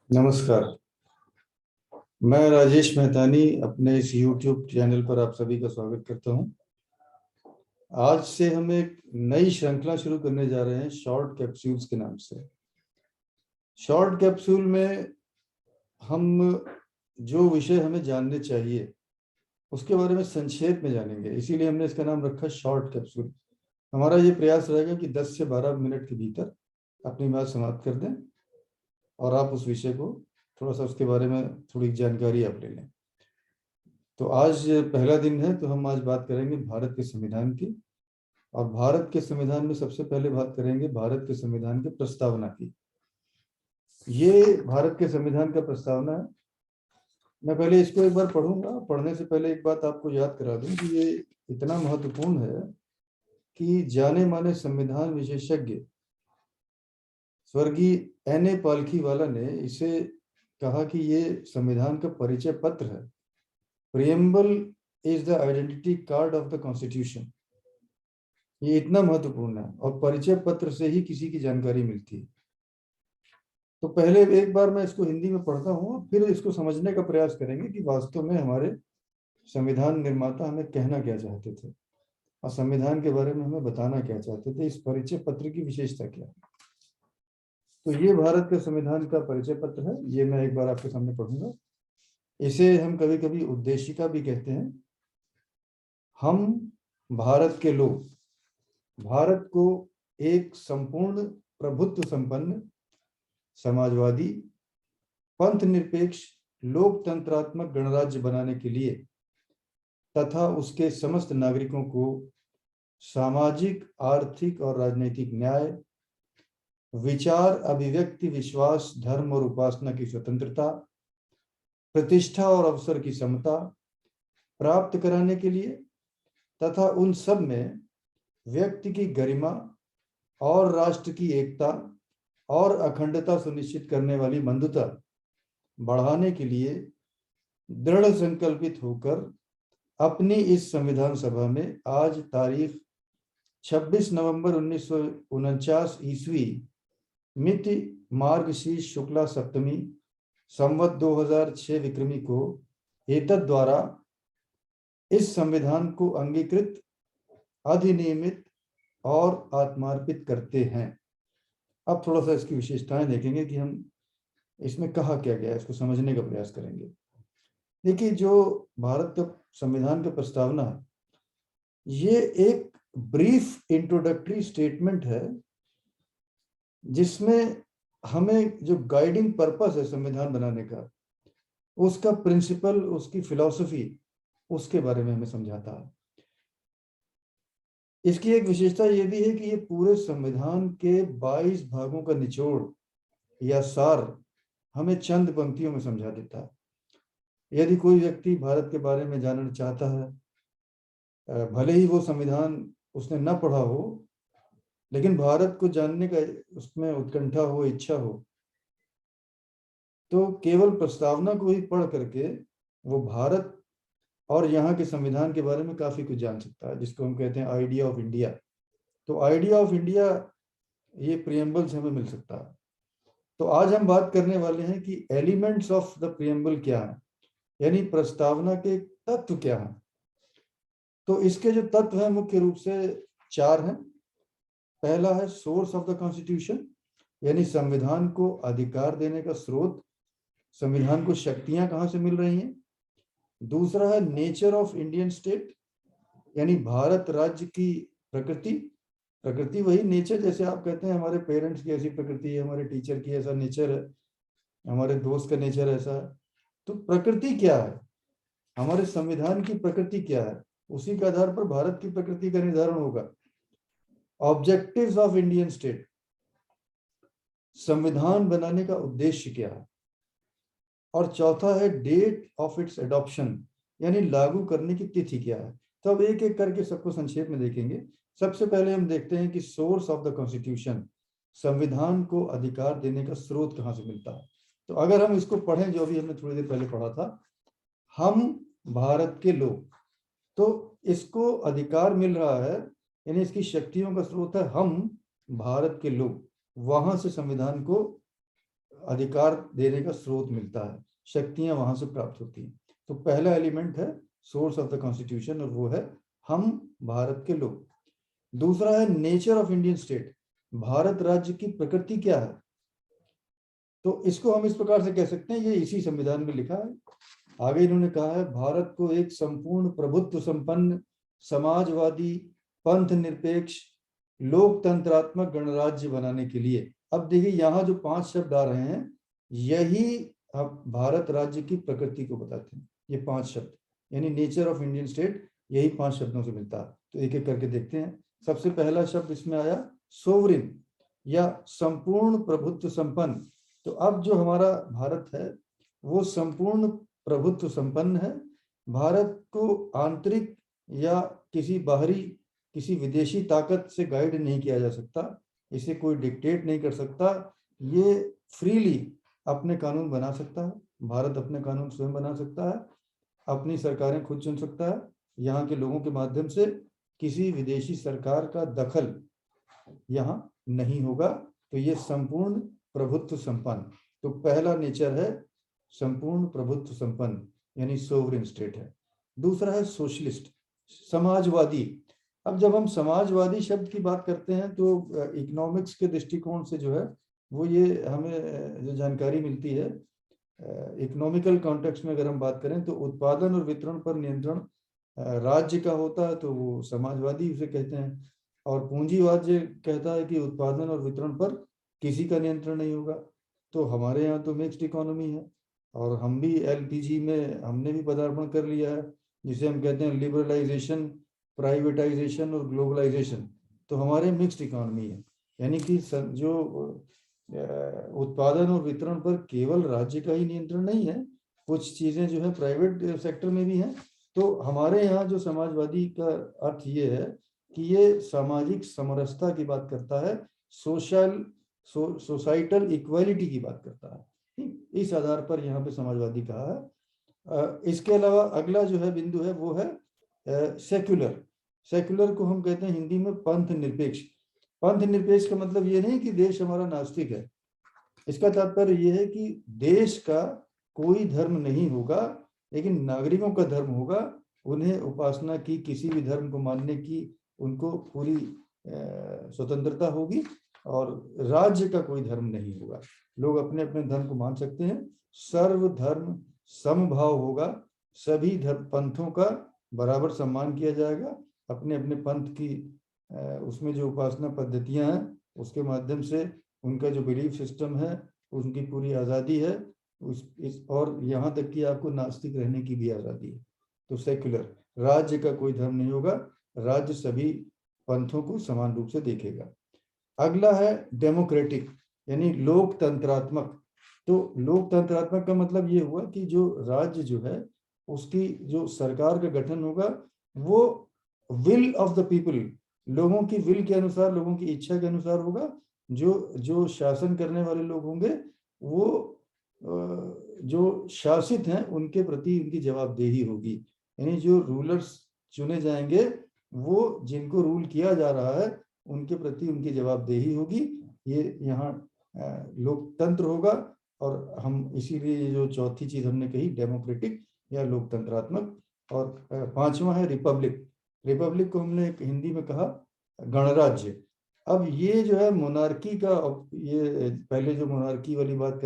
नमस्कार। मैं राजेश मेहतानी अपने इस YouTube चैनल पर आप सभी का स्वागत करता हूं। आज से हम एक नई श्रृंखला शुरू करने जा रहे हैं शॉर्ट कैप्सूल्स के नाम से। शॉर्ट कैप्सूल में हम जो विषय हमें जानने चाहिए उसके बारे में संक्षेप में जानेंगे, इसीलिए हमने इसका नाम रखा शॉर्ट कैप्सूल। हमारा ये प्रयास रहेगा कि 10 से 12 मिनट के भीतर अपनी बात समाप्त कर दें और आप उस विषय को थोड़ा सा उसके बारे में थोड़ी जानकारी आप ले लें। तो आज पहला दिन है, तो हम आज बात करेंगे भारत के संविधान की। और भारत के संविधान में सबसे पहले बात करेंगे भारत के संविधान की प्रस्तावना की। ये भारत के संविधान का प्रस्तावना है। मैं पहले इसको एक बार पढ़ूंगा। पढ़ने से पहले एक बात आपको याद करा दूं कि ये इतना महत्वपूर्ण है कि जाने माने संविधान विशेषज्ञ स्वर्गीय N.A. पालखीवाला ने इसे कहा कि ये संविधान का परिचय पत्र है। Preamble is the identity card of the constitution. ये इतना महत्वपूर्ण है और परिचय पत्र से ही किसी की जानकारी मिलती है। तो पहले एक बार मैं इसको हिंदी में पढ़ता हूँ, फिर इसको समझने का प्रयास करेंगे कि वास्तव में हमारे संविधान निर्माता हमें कहना क्या चाहते थे और संविधान के बारे में हमें बताना क्या चाहते थे, इस परिचय पत्र की विशेषता क्या है। तो ये भारत के संविधान का परिचय पत्र है। ये मैं एक बार आपके सामने पढ़ूंगा। इसे हम कभी कभी उद्देशिका भी कहते हैं। हम भारत के लोग भारत को एक संपूर्ण प्रभुत्व संपन्न समाजवादी पंथ निरपेक्ष लोकतंत्रात्मक गणराज्य बनाने के लिए तथा उसके समस्त नागरिकों को सामाजिक, आर्थिक और राजनीतिक न्याय, विचार, अभिव्यक्ति, विश्वास, धर्म और उपासना की स्वतंत्रता, प्रतिष्ठा और अवसर की समता प्राप्त कराने के लिए तथा उन सब में व्यक्ति की गरिमा और राष्ट्र की एकता और अखंडता सुनिश्चित करने वाली बंधुता बढ़ाने के लिए दृढ़ संकल्पित होकर अपनी इस संविधान सभा में आज तारीख 26 नवंबर 1949 ईस्वी मिति मार्गशीर्ष शुक्ला सप्तमी संवत 2006 विक्रमी को एतद द्वारा इस संविधान को अंगीकृत, अधिनियमित और आत्मार्पित करते हैं। अब थोड़ा सा इसकी विशेषताएं देखेंगे कि हम इसमें कहा क्या गया है, इसको समझने का प्रयास करेंगे। देखिए, जो भारत का संविधान का प्रस्तावना है, ये एक ब्रीफ इंट्रोडक्टरी स्टेटमेंट है जिसमें हमें जो गाइडिंग पर्पस है संविधान बनाने का, उसका प्रिंसिपल, उसकी फिलॉसफी, उसके बारे में हमें समझाता है। इसकी एक विशेषता यह भी है कि ये पूरे संविधान के 22 भागों का निचोड़ या सार हमें चंद पंक्तियों में समझा देता है। यदि कोई व्यक्ति भारत के बारे में जानना चाहता है, भले ही वो संविधान उसने न पढ़ा हो, लेकिन भारत को जानने का उसमें उत्कंठा हो, इच्छा हो, तो केवल प्रस्तावना को ही पढ़ करके वो भारत और यहाँ के संविधान के बारे में काफी कुछ जान सकता है, जिसको हम कहते हैं आइडिया ऑफ इंडिया। तो आइडिया ऑफ इंडिया ये प्रियम्बल से हमें मिल सकता है। तो आज हम बात करने वाले हैं कि एलिमेंट्स ऑफ द प्रियम्बल क्या है, यानी प्रस्तावना के तत्व क्या हैं। तो इसके जो तत्व हैं मुख्य रूप से 4 हैं। पहला है सोर्स ऑफ द कॉन्स्टिट्यूशन, यानी संविधान को अधिकार देने का स्रोत, संविधान को शक्तियां कहां से मिल रही हैं। दूसरा है नेचर ऑफ इंडियन स्टेट, यानी भारत राज्य की प्रकृति। प्रकृति वही नेचर, जैसे आप कहते हैं हमारे पेरेंट्स की ऐसी प्रकृति है, हमारे टीचर की ऐसा नेचर है, हमारे दोस्त का नेचर ऐसा है। तो प्रकृति क्या है, हमारे संविधान की प्रकृति क्या है, उसी के आधार पर भारत की प्रकृति का निर्धारण होगा। ऑब्जेक्टिव्स ऑफ इंडियन स्टेट, संविधान बनाने का उद्देश्य क्या है। और चौथा है डेट ऑफ इट्स एडॉप्शन, यानी लागू करने की तिथि क्या है। तो अब एक एक करके सबको संक्षेप में देखेंगे। सबसे पहले हम देखते हैं कि सोर्स ऑफ द कॉन्स्टिट्यूशन, संविधान को अधिकार देने का स्रोत कहां से मिलता है। तो अगर हम इसको पढ़ें, जो अभी हमने थोड़ी देर पहले पढ़ा था, हम भारत के लोग, तो इसको अधिकार मिल रहा है, यानी इसकी शक्तियों का स्रोत है हम भारत के लोग। वहां से संविधान को अधिकार देने का स्रोत मिलता है, शक्तियां वहां से प्राप्त होती हैं। तो पहला एलिमेंट है सोर्स ऑफ द कॉन्स्टिट्यूशन, और वो है हम भारत के लोग। दूसरा है nature of Indian state, Bharat राज्य की प्रकृति क्या है। तो इसको हम इस प्रकार से कह सकते हैं, ये इसी संविधान में लिखा है। आगे इन्होंने कहा है भारत को एक संपूर्ण प्रभुत्व संपन्न समाजवादी पंथ निरपेक्ष लोकतंत्रात्मक गणराज्य बनाने के लिए। अब देखिए यहाँ जो 5 शब्द आ रहे हैं, यही अब भारत राज्य की प्रकृति को बताते हैं, ये 5 शब्द, यानी नेचर ऑफ इंडियन स्टेट यही 5 शब्दों से मिलता है। तो एक एक करके देखते हैं। सबसे पहला शब्द इसमें आया सोवरिन, या संपूर्ण प्रभुत्व संपन्न। तो अब जो हमारा भारत है वो संपूर्ण प्रभुत्व संपन्न है। भारत को आंतरिक या किसी बाहरी, किसी विदेशी ताकत से गाइड नहीं किया जा सकता, इसे कोई डिक्टेट नहीं कर सकता। ये फ्रीली अपने कानून बना सकता है, भारत अपने कानून स्वयं बना सकता है, अपनी सरकारें खुद चुन सकता है। यहाँ के लोगों के माध्यम से किसी विदेशी सरकार का दखल यहाँ नहीं होगा। तो ये संपूर्ण प्रभुत्व संपन्न, तो पहला नेचर है संपूर्ण प्रभुत्व संपन्न, यानी सोवरेन स्टेट है। दूसरा है सोशलिस्ट, समाजवादी। अब जब हम समाजवादी शब्द की बात करते हैं तो इकोनॉमिक्स के दृष्टिकोण से जो है वो ये हमें जो जानकारी मिलती है, इकोनॉमिकल कॉन्टेक्स्ट में अगर हम बात करें तो उत्पादन और वितरण पर नियंत्रण राज्य का होता है, तो वो समाजवादी उसे कहते हैं। और पूंजीवाद जो कहता है कि उत्पादन और वितरण पर किसी का नियंत्रण नहीं होगा। तो हमारे यहाँ तो मिक्स्ड इकोनॉमी है, और हम भी एलपीजी में हमने भी पदार्पण कर लिया है, जिसे हम कहते हैं लिबरलाइजेशन, प्राइवेटाइजेशन और ग्लोबलाइजेशन। तो हमारे मिक्स्ड इकोनॉमी है, यानी कि जो उत्पादन और वितरण पर केवल राज्य का ही नियंत्रण नहीं है, कुछ चीजें जो है प्राइवेट सेक्टर में भी हैं। तो हमारे यहाँ जो समाजवादी का अर्थ ये है कि ये सामाजिक समरसता की बात करता है, सोसाइटल इक्वालिटी की बात करता है। ठीक, इस आधार पर यहाँ पे समाजवादी कहा है। इसके अलावा अगला जो है बिंदु है वो है सेक्युलर। सेक्युलर को हम कहते हैं हिंदी में पंथ निरपेक्ष। पंथ निरपेक्ष का मतलब ये नहीं कि देश हमारा नास्तिक है, इसका तात्पर्य ये है कि देश का कोई धर्म नहीं होगा, लेकिन नागरिकों का धर्म होगा। उन्हें उपासना की, किसी भी धर्म को मानने की उनको पूरी स्वतंत्रता होगी, और राज्य का कोई धर्म नहीं होगा। लोग अपने अपने धर्म को मान सकते हैं। सर्वधर्म समभाव होगा, सभी धर्म पंथों का बराबर सम्मान किया जाएगा। अपने अपने पंथ की उसमें जो उपासना पद्धतियां हैं उसके माध्यम से उनका जो बिलीफ सिस्टम है उनकी पूरी आज़ादी है। और यहाँ तक कि आपको नास्तिक रहने की भी आज़ादी है। तो सेक्युलर, राज्य का कोई धर्म नहीं होगा, राज्य सभी पंथों को समान रूप से देखेगा। अगला है डेमोक्रेटिक, यानी लोकतंत्रात्मक। तो लोकतंत्रात्मक का मतलब ये हुआ कि जो राज्य जो है उसकी जो सरकार का गठन होगा वो विल ऑफ द पीपल, लोगों की विल के अनुसार, लोगों की इच्छा के अनुसार होगा। जो शासन करने वाले लोग होंगे वो जो शासित हैं उनके प्रति उनकी जवाबदेही होगी, यानी जो रूलर्स चुने जाएंगे वो जिनको रूल किया जा रहा है उनके प्रति उनकी जवाबदेही होगी। ये यहाँ लोकतंत्र होगा। और हम इसीलिए जो चौथी चीज हमने कही डेमोक्रेटिक या लोकतंत्रात्मक। और पांचवा है रिपब्लिक। रिपब्लिक को हमने हिंदी में कहा गणराज्य। अब ये जो है मोनार्की का, ये पहले जो मोनार्की वाली बात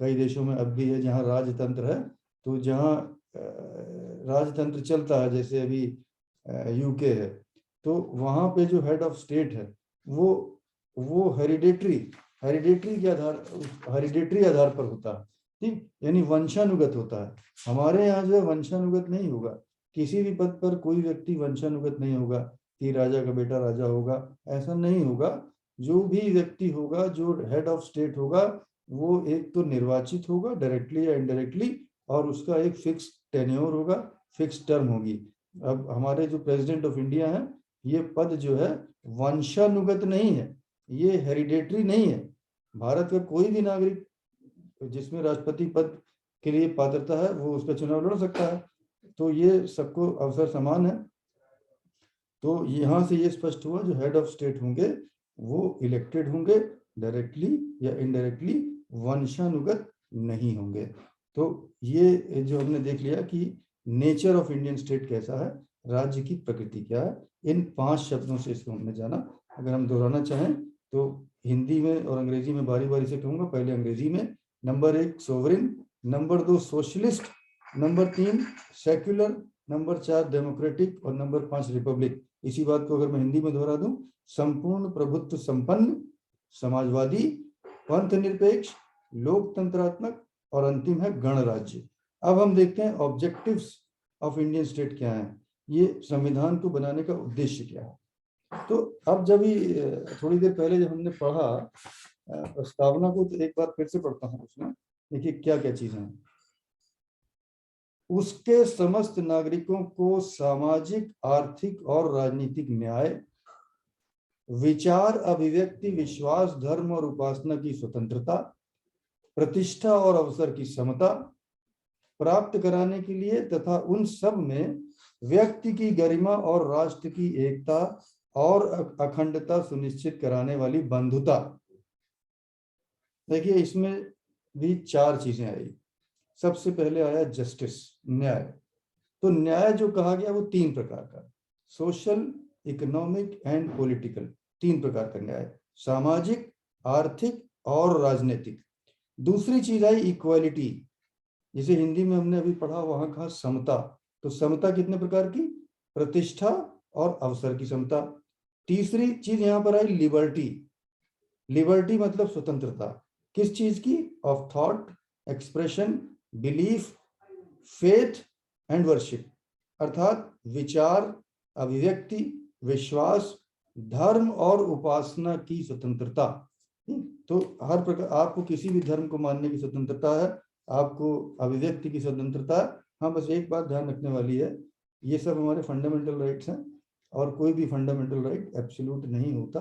कई देशों में अब भी है जहाँ राजतंत्र है। तो जहाँ राजतंत्र चलता है, जैसे अभी यूके है, तो वहाँ पे जो हेड ऑफ स्टेट है वो हेरिडेटरी के आधार पर होता है। ठीक, यानी वंशानुगत होता है। हमारे यहाँ जो है वंशानुगत नहीं होगा, किसी भी पद पर कोई व्यक्ति वंशानुगत नहीं होगा कि राजा का बेटा राजा होगा, ऐसा नहीं होगा। जो भी व्यक्ति होगा, जो हेड ऑफ स्टेट होगा, वो एक तो निर्वाचित होगा डायरेक्टली या इनडायरेक्टली, और उसका एक फिक्स टेन्योर होगा, फिक्स टर्म होगी। अब हमारे जो प्रेसिडेंट ऑफ इंडिया है, ये पद जो है वंशानुगत नहीं है, ये हेरिडेटरी नहीं है। भारत का कोई भी नागरिक जिसमें राष्ट्रपति पद के लिए पात्रता है वो उसका चुनाव लड़ सकता है। तो ये सबको अवसर समान है। तो यहाँ से ये स्पष्ट हुआ जो हेड ऑफ स्टेट होंगे वो इलेक्टेड होंगे, डायरेक्टली या इनडायरेक्टली वंशानुगत नहीं होंगे। तो ये जो हमने देख लिया कि नेचर ऑफ इंडियन स्टेट कैसा है, राज्य की प्रकृति क्या है, इन 5 शब्दों से इसको हमने जाना। अगर हम दोहराना चाहें तो हिंदी में और अंग्रेजी में बारी बारी से कहूंगा। पहले अंग्रेजी में, number 1 sovereign, number 2 socialist, number 3 secular, number 4 democratic और नंबर 5 रिपब्लिक। इसी बात को अगर मैं हिंदी में दोहरा दूं, संपूर्ण प्रभुत्व संपन्न, समाजवादी, पंथ निरपेक्ष, लोकतंत्रात्मक और अंतिम है गणराज्य। अब हम देखते हैं ऑब्जेक्टिव्स ऑफ इंडियन स्टेट क्या है, ये संविधान को बनाने का उद्देश्य क्या है। तो अब जब थोड़ी देर पहले जब हमने पढ़ा प्रस्तावना को, तो एक बार फिर से पढ़ता हूँ उसमें। देखिए क्या क्या चीजें हैं। उसके समस्त नागरिकों को सामाजिक, आर्थिक और राजनीतिक न्याय, विचार, अभिव्यक्ति, विश्वास, धर्म और उपासना की स्वतंत्रता, प्रतिष्ठा और अवसर की समता प्राप्त कराने के लिए तथा उन सब में व्यक्ति की गरिमा और राष्ट्र की एकता और अखंडता सुनिश्चित कराने वाली बंधुता। देखिए इसमें भी 4 चीजें आई। सबसे पहले आया जस्टिस, न्याय। तो न्याय जो कहा गया वो 3 प्रकार का, सोशल, इकोनॉमिक एंड पॉलिटिकल, 3 प्रकार का न्याय, सामाजिक, आर्थिक और राजनीतिक। दूसरी चीज आई इक्वालिटी, जिसे हिंदी में हमने अभी पढ़ा, वहां कहा समता। तो समता कितने प्रकार की, प्रतिष्ठा और अवसर की समता। तीसरी चीज यहां पर आई लिबर्टी। लिबर्टी मतलब स्वतंत्रता, किस चीज की, of thought, expression, belief, faith and worship, अर्थात विचार, अभिव्यक्ति, विश्वास, धर्म और उपासना की स्वतंत्रता। तो हर प्रकार आपको किसी भी धर्म को मानने की स्वतंत्रता है, आपको अभिव्यक्ति की स्वतंत्रता है। हाँ, बस एक बात ध्यान रखने वाली है, ये सब हमारे फंडामेंटल राइट्स हैं और कोई भी फंडामेंटल राइट एब्सोल्यूट नहीं होता,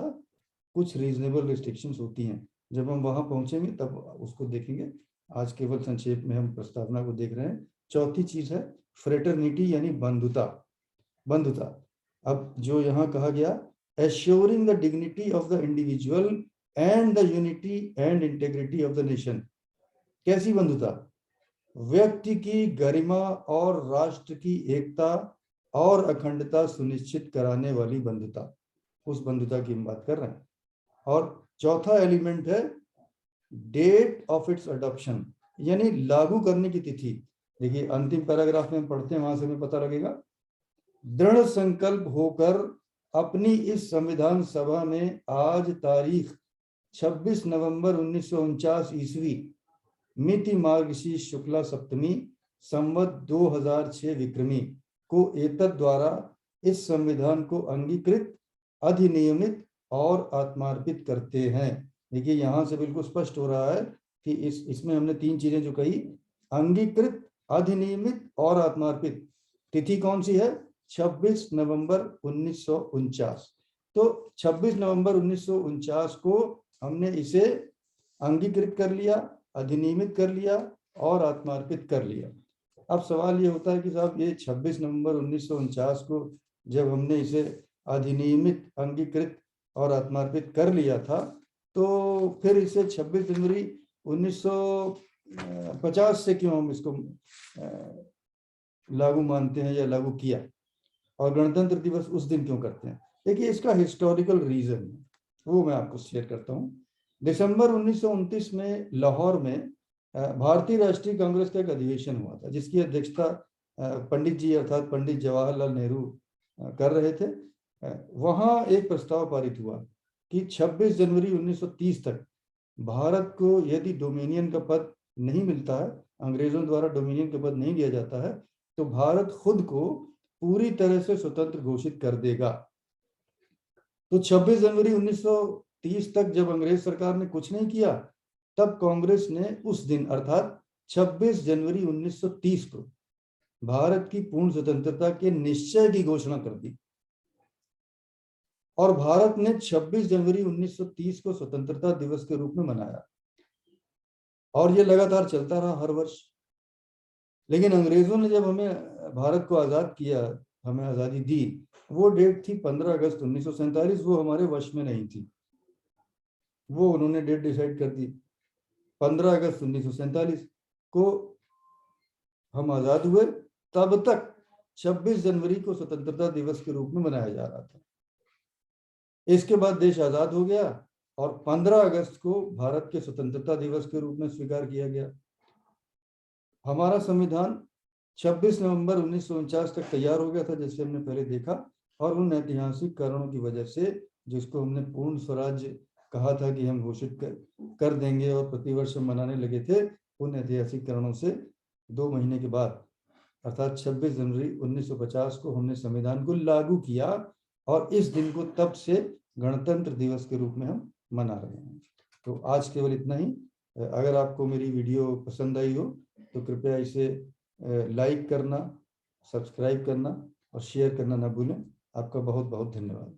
कुछ रीजनेबल रिस्ट्रिक्शंस होती हैं। जब हम वहां पहुंचेंगे तब उसको देखेंगे। आज केवल संक्षेप में हम प्रस्तावना को देख रहे हैं। चौथी चीज है फ्रेटर्निटी यानी बंधुता। बंधुता, अब जो यहाँ कहा गया, assuring the dignity of the individual and the unity and integrity of the nation. कैसी बंधुता, व्यक्ति की गरिमा और राष्ट्र की एकता और अखंडता सुनिश्चित कराने वाली बंधुता, उस बंधुता की हम बात कर रहे हैं। और चौथा एलिमेंट है डेट ऑफ इट्स अडॉप्शन, यानी लागू करने की तिथि। देखिए अंतिम पैराग्राफ में हम पढ़ते हैं, वहां से हमें पता लगेगा, दृढ़ संकल्प होकर अपनी इस संविधान सभा में आज तारीख 26 नवंबर 1949 ईस्वी मिति मार्गशीर्ष शुक्ला सप्तमी संवत 2006 विक्रमी को एतद द्वारा इस संविधान को अंगीकृत, अधिनियमित और आत्मार्पित करते हैं। देखिए यहां से बिल्कुल स्पष्ट हो रहा है कि इसमें हमने 3 चीजें जो कही, अंगीकृत, अधिनियमित और आत्मार्पित। तिथि कौन सी है, 26 नवंबर 1949। तो 26 नवंबर 1949 को हमने इसे अंगीकृत कर लिया, अधिनियमित कर लिया और आत्मार्पित कर लिया। अब सवाल ये होता है कि साहब ये 26 नवंबर 1949 को जब हमने इसे अधिनियमित, अंगीकृत और आत्मार्पित कर लिया था, तो फिर इसे 26 जनवरी 1950 से क्यों हम इसको लागू मानते हैं या लागू किया, और गणतंत्र दिवस उस दिन क्यों करते हैं। देखिए इसका हिस्टोरिकल रीजन है, वो मैं आपको शेयर करता हूँ। दिसंबर 1929 में लाहौर में भारतीय राष्ट्रीय कांग्रेस का एक अधिवेशन हुआ था, जिसकी अध्यक्षता पंडित जी अर्थात पंडित जवाहरलाल नेहरू कर रहे थे। वहां एक प्रस्ताव पारित हुआ कि 26 जनवरी 1930 तक भारत को यदि डोमिनियन का पद नहीं मिलता है, अंग्रेजों द्वारा डोमिनियन का पद नहीं दिया जाता है, तो भारत खुद को पूरी तरह से स्वतंत्र घोषित कर देगा। तो 26 जनवरी 1930 तक जब अंग्रेज सरकार ने कुछ नहीं किया, तब कांग्रेस ने उस दिन अर्थात 26 जनवरी 1930 को भारत की पूर्ण स्वतंत्रता के निश्चय की घोषणा कर दी। और भारत ने 26 जनवरी 1930 को स्वतंत्रता दिवस के रूप में मनाया, और ये लगातार चलता रहा हर वर्ष। लेकिन अंग्रेजों ने जब हमें भारत को आजाद किया, हमें आजादी दी, वो डेट थी 15 अगस्त 1947, वो हमारे वश में नहीं थी। वो उन्होंने डेट डिसाइड कर दी। 15 अगस्त 1947 को हम आजाद हुए। तब तक 26 जनवरी को स्वतंत्रता दिवस के रूप में मनाया जा रहा था। इसके बाद देश आजाद हो गया और 15 अगस्त को भारत के स्वतंत्रता दिवस के रूप में स्वीकार किया गया। हमारा संविधान 26 नवंबर 1949 तक तैयार हो गया था, जैसे हमने पहले देखा, और उन ऐतिहासिक कारणों की वजह से, जिसको हमने पूर्ण स्वराज्य कहा था कि हम घोषित कर देंगे और प्रतिवर्ष मनाने लगे थे, उन ऐतिहासिक कारणों से 2 महीने के बाद अर्थात 26 जनवरी 1950 को हमने संविधान को लागू किया और इस दिन को तब से गणतंत्र दिवस के रूप में हम मना रहे हैं। तो आज केवल इतना ही। अगर आपको मेरी वीडियो पसंद आई हो तो कृपया इसे लाइक करना, सब्सक्राइब करना और शेयर करना ना भूलें। आपका बहुत बहुत धन्यवाद।